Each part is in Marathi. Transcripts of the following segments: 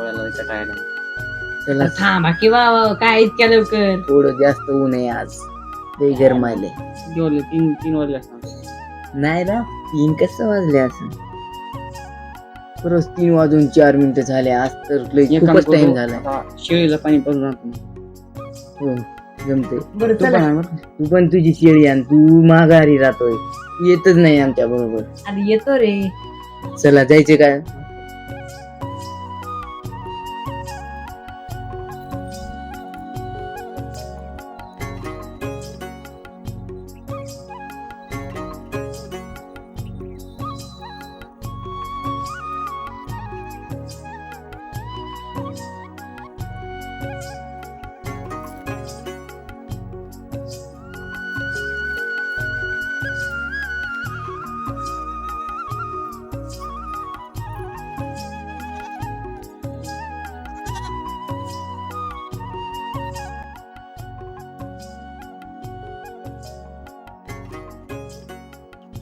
सोडायला टाळायला. चला थांबा किंवा काय इतक्या लवकर थोडं जास्त ऊन आहे आज, लय गरमायले. जेवले 3 वाजले असणार. नाही ना 3 कसं वाजले असं, परत 3 वाजून 4 मिनिटं झाले. आज तर लय खूपच टाइम झाला. शेळीला पाणी पाजून आणतो. हो जमते. बरं तू चला पण आण बरं. तू पण तुझी शेळी आण, तू माघारी राहतोय, तू येतच नाही आमच्या बरोबर. आधी येतो रे. चला जायचे काय?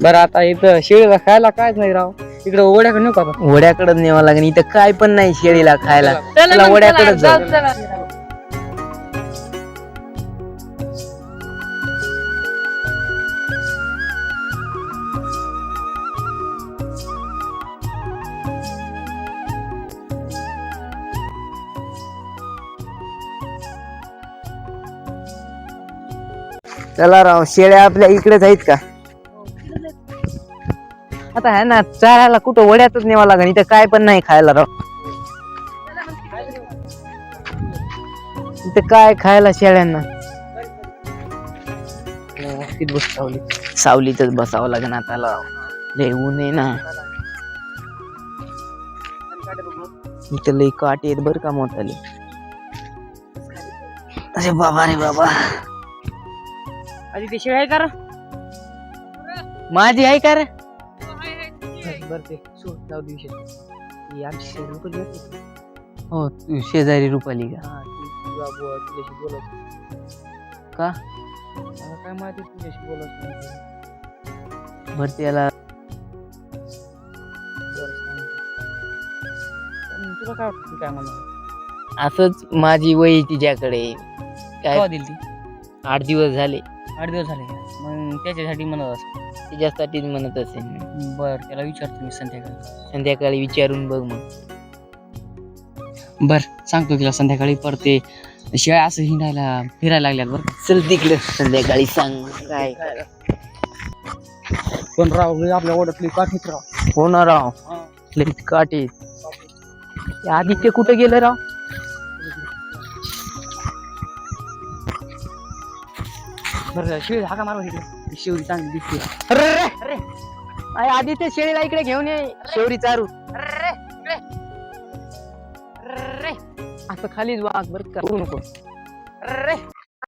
बरं आता इथं शेळीला खायला कायच नाही राव. इकडे ओढ्याकडे नेऊ का आपण? वड्याकडे न्यावं लागेल, इथं काय पण नाही शेळीला खायला. चला वड्याकडे जाऊ. चला राव, शेळ्या आपल्या इकडेच आहेत का? आता आहे ना चारायला कुठं वड्यातच न्यावं लागेल, इथं काय पण नाही खायला राव. इथं काय खायला शेळ्यांना? सावलीतच बसावं लागेल आता राव, लय ऊन आहे ना. इथं लय काटे आहेत बरं का मोठाले. अरे बाबा रे बाबा, आधी ते शेळी आहे का रे? माझी आहे का रे? बरं ते सोड जाऊ दिवशी. ही आमची शेळी लोकं घेत होती. हो तू शेजारी रुपाली का? हा, ती तुझा तुझ्याशी बोलत. का? मला काय माहिती तुझ्याशी बोलत नाही. बरं त्याला बरं सांग. पण तुला काय वाटतं ती काय म्हणणार? असंच माझी वही तिच्याकडे काय केव्हा दिली ती? 8 दिवस झाले. 8 दिवस झाले का? मग त्याच्यासाठी म्हणत असं. तिच्यासाठीच म्हणत असेल. बरं त्याला विचारतो मी संध्याकाळी. संध्याकाळी विचारून बघ मग. बर सांगतो तिला संध्याकाळी. परते शिवाय असं हिंडायला फिरायला लागल्यात बरं. चल तिकडे संध्याकाळी सांग काय. पण राव आपल्या ओढतली काठीत राव. हो ना राव, लई काटे. आदित्य कुठे गेलं राव? बरं शिवी हाका मारवा इकडे. शिवरी चांगली दिसते. अरे अरे अरे आदित्य शेळीला इकडे घेऊन ये, शेवरी चारू. असं खालीच वाघ बरं का, करू नको.